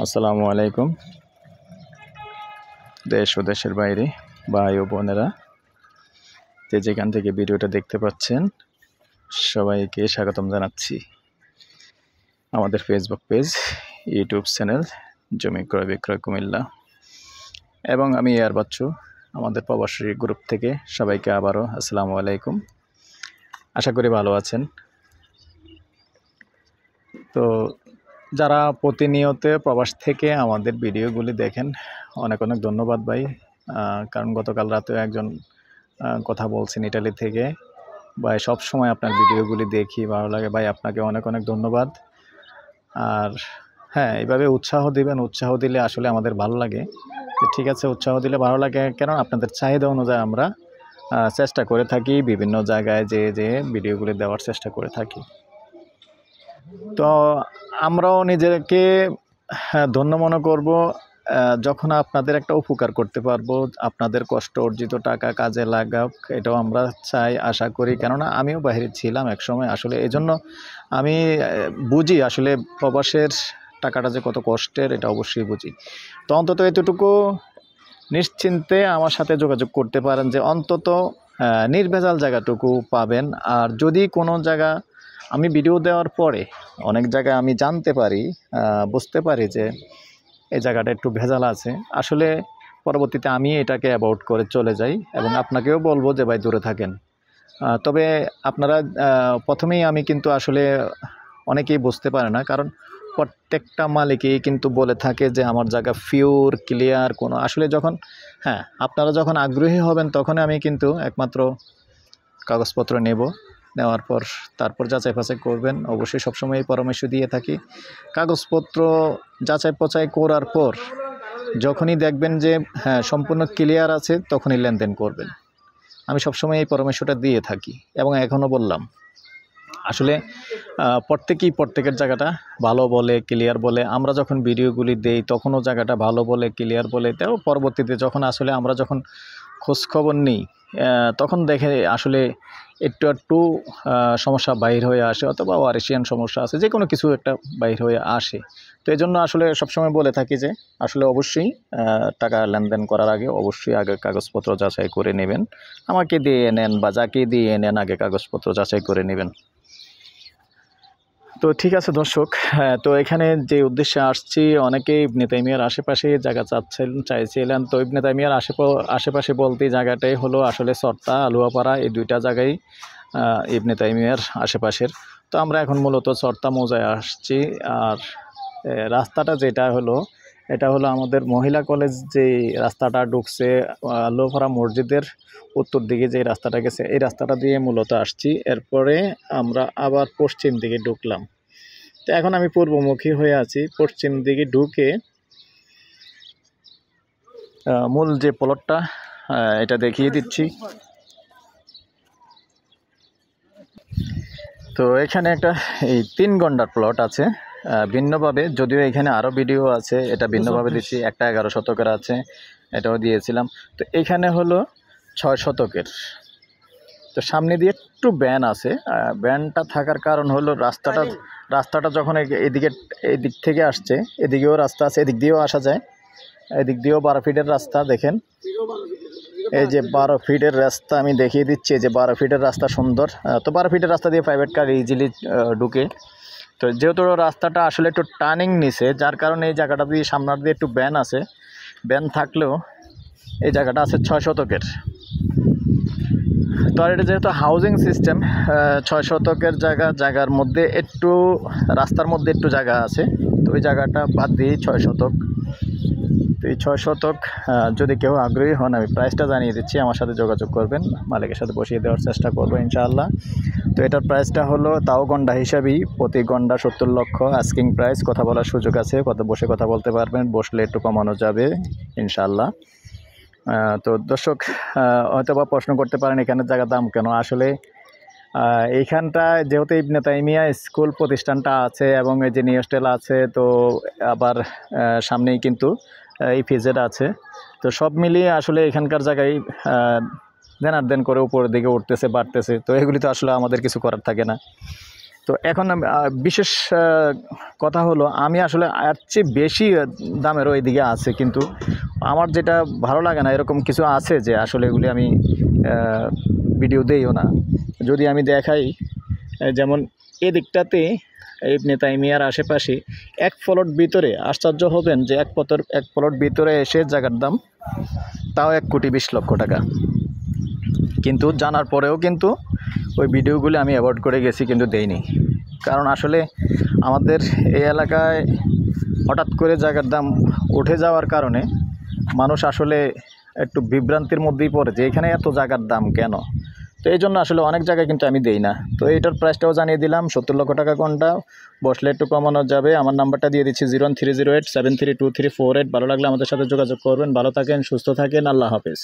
আসসালামু আলাইকুম। দেশ ও দেশের বাইরে ভাই ও বোনেরা যে যেখান থেকে ভিডিওটা দেখতে পাচ্ছেন সবাইকে স্বাগতম জানাচ্ছি আমাদের ফেসবুক পেজ, ইউটিউব চ্যানেল জমি ক্রয় বিক্রয় কুমিল্লা এবং আমি এয়ার বাচ্চু আমাদের প্রবাসী গ্রুপ থেকে সবাইকে আবারও আসসালামু আলাইকুম। আশা করি ভালো আছেন। তো যারা প্রতিনিয়ত প্রবাস থেকে আমাদের ভিডিওগুলি দেখেন অনেক অনেক ধন্যবাদ ভাই। কারণ গতকাল রাতেও একজন কথা বলছেন ইটালি থেকে, ভাই সব সময় আপনার ভিডিওগুলি দেখি, ভালো লাগে ভাই, আপনাকে অনেক অনেক ধন্যবাদ। আর হ্যাঁ, এইভাবে উৎসাহ দিবেন, উৎসাহ দিলে আসলে আমাদের ভালো লাগে। ঠিক আছে, উৎসাহ দিলে ভালো লাগে, কেন আপনাদের চাহিদা অনুযায়ী আমরা চেষ্টা করে থাকি বিভিন্ন জায়গায় যে ভিডিওগুলি দেওয়ার চেষ্টা করে থাকি। তো আমরাও নিজেকে ধন্য মনে করব যখন আপনাদের একটা উপকার করতে পারবো, আপনাদের কষ্ট অর্জিত টাকা কাজে লাগাক, এটাও আমরা চাই, আশা করি। কেননা আমিও বাইরে ছিলাম একসময়, আসলে এই জন্য আমি বুঝি আসলে প্রবাসের টাকাটা যে কত কষ্টের, এটা অবশ্যই বুঝি। তো অন্তত এতটুকু নিশ্চিন্তে আমার সাথে যোগাযোগ করতে পারেন যে অন্তত নির্ভেজাল জায়গাটুকু পাবেন। আর যদি কোনো জায়গা আমি ভিডিও দেওয়ার পরে অনেক জায়গায় আমি জানতে পারি, বুঝতে পারি যে এই জায়গাটা একটু ভেজাল আছে, আসলে পরবর্তীতে আমি এটাকে অ্যাভয়েড করে চলে যাই এবং আপনাকেও বলবো যে ভাই দূরে থাকেন। তবে আপনারা প্রথমেই আমি কিন্তু আসলে অনেকেই বুঝতে পারে না, কারণ প্রত্যেকটা মালিকই কিন্তু বলে থাকে যে আমার জায়গা পিওর ক্লিয়ার কোনো, আসলে যখন হ্যাঁ আপনারা যখন আগ্রহী হবেন তখন আমি কিন্তু একমাত্র কাগজপত্র নেওয়ার পর তারপর যাচাই বাছাই করবেন। অবশ্যই সবসময় এই পরামর্শ দিয়ে থাকি, কাগজপত্র যাচাই বাছাই করার পর যখনই দেখবেন যে হ্যাঁ সম্পূর্ণ ক্লিয়ার আছে তখনই লেনদেন করবেন। আমি সবসময় এই পরামর্শটা দিয়ে থাকি এবং এখনও বললাম। আসলে প্রত্যেকেই প্রত্যেকের জায়গাটা ভালো বলে, ক্লিয়ার বলে। আমরা যখন ভিডিওগুলি দেই তখনও জায়গাটা ভালো বলে, ক্লিয়ার বলে। তাও পরবর্তীতে যখন আসলে আমরা যখন খোঁজখবর নিই তখন দেখে আসলে একটু সমস্যা বাইর হয়ে আসে, অথবা ওয়ারিশিয়ান সমস্যা আছে, যে কোনো কিছু একটা বাইর হয়ে আসে। তো এই জন্য আসলে সবসময় বলে থাকি যে আসলে অবশ্যই টাকা লেনদেন করার আগে অবশ্যই আগে কাগজপত্র যাচাই করে নেবেন। আমাকে দিয়ে নেন বা যাকে দিয়ে নেন, আগে কাগজপত্র যাচাই করে নেবেন। তো ঠিক আছে দর্শক, তো এখানে যে উদ্দেশ্যে আসছি, অনেকেই ইবনে তাইমিয়ার আশেপাশে জায়গা চাইছিলেন। তো ইবনে তাইমিয়ার আশেপাশে বলতে জায়গাটাই হলো আসলে চর্তা, আলুয়াপাড়া, এই দুইটা জায়গায় ইবনে তাইমিয়ার আশেপাশের। তো আমরা এখন মূলত চর্তা মৌজায় আসছি। আর রাস্তাটা যেটা হলো, এটা হলো আমাদের মহিলা কলেজ, যে রাস্তাটা ঢুকছে আলুয়াপাড়া মসজিদের উত্তর দিকে যে রাস্তাটা গেছে, এই রাস্তাটা দিয়ে মূলত আসছি। এরপরে আমরা আবার পশ্চিম দিকে ঢুকলাম। তো এখন আমি পূর্বমুখী হয়ে আছি, পশ্চিম দিকে ঢুকে মূল যে প্লটটা এটা দেখিয়ে দিচ্ছি। তো এখানে একটা এই 3 ঘন্টার প্লট আছে ভিন্নভাবে, যদিও এখানে আরও ভিডিও আছে, এটা ভিন্নভাবে দিচ্ছি। একটা 11 শতকের আছে, এটাও দিয়েছিলাম। তো এখানে হলো 6 শতকের। তো সামনে দিয়ে একটু ব্যান আছে, ব্যানটা থাকার কারণ হলো রাস্তাটা যখন এদিক থেকে আসছে, এদিকেও রাস্তা আছে, এদিক দিয়েও আসা যায়, এদিক দিয়েও 12 ফিটের রাস্তা। দেখেন এই যে 12 ফিটের রাস্তা আমি দেখিয়ে দিচ্ছি, যে 12 ফিটের রাস্তা সুন্দর। তো 12 ফিটের রাস্তা দিয়ে প্রাইভেট কার ইজিলি ঢুকে। তো যেহেতু রাস্তাটা আসলে একটু টার্নিং নিছে, যার কারণে এই জায়গাটা দিয়ে সামনের দিয়ে একটু ব্যান আছে। ব্যান থাকলেও এই জায়গাটা আছে 6 শতকের। তো আর এটা যেহেতু হাউজিং সিস্টেম, 6 শতকের জায়গার মধ্যে একটু রাস্তার মধ্যে একটু জায়গা আছে, তো ওই জায়গাটা বাদ দিয়ে 6 শতক। তো এই 6 শতক যদি কেউ আগ্রহী হন, আমি প্রাইসটা জানিয়ে দিচ্ছি, আমার সাথে যোগাযোগ করবেন, মালিকের সাথে বসিয়ে দেওয়ার চেষ্টা করবো ইনশাআল্লাহ। তো এটার প্রাইসটা হলো তাও গন্ডা হিসাবেই প্রতি গন্ডা 70 লক্ষ আস্কিং প্রাইস। কথা বলার সুযোগ আছে, বসে কথা বলতে পারবেন, বসলে একটু কমানো যাবে ইনশাআল্লাহ। তো দর্শক হয়তো বা প্রশ্ন করতে পারেন এখানের জায়গার দাম কেন। আসলে এইখানটা যেহেতু ইবনে তাইমিয়া স্কুল প্রতিষ্ঠানটা আছে এবং এই যে নিউ হোস্টেল আছে, তো আবার সামনেই কিন্তু ইপিজেড আছে, তো সব মিলিয়ে আসলে এখানকার জায়গায় দেনার দেন করে উপরের দিকে উঠতেছে, বাড়তেছে। তো এগুলি তো আসলে আমাদের কিছু করার থাকে না। তো এখন বিশেষ কথা হলো আমি আসলে এর চেয়ে বেশি দামের ওই দিকে আছে, কিন্তু আমার যেটা ভালো লাগে না এরকম কিছু আছে যে আসলে এগুলি আমি ভিডিও দেইও না। যদি আমি দেখাই, যেমন এদিকটাতে ইবনে তাইমিয়ার আশেপাশে এক প্লট ভিতরে আশ্চর্য হবেন যে এক প্লট ভিতরে এসে জায়গার দাম তাও 1,20,00,000 টাকা। কিন্তু জানার পরেও কিন্তু ওই ভিডিওগুলি আমি অ্যাভয়েড করে গেছি, কিন্তু দেইনি। কারণ আসলে আমাদের এই এলাকায় হঠাৎ করে জায়গার দাম উঠে যাওয়ার কারণে মানুষ আসলে একটু বিভ্রান্তির মধ্যেই পড়ে যে এখানে এত জায়গার দাম কেন। তো এই জন্য আসলে অনেক জায়গায় কিন্তু আমি দেই না। তো এইটার প্রাইসটাও জানিয়ে দিলাম, 70 লক্ষ টাকা কোনটা, বসলে একটু কমানো যাবে। আমার নাম্বারটা দিয়ে দিচ্ছি 01308732348। ভালো লাগলে আমাদের সাথে যোগাযোগ করবেন। ভালো থাকেন, সুস্থ থাকেন, আল্লাহ হাফেজ।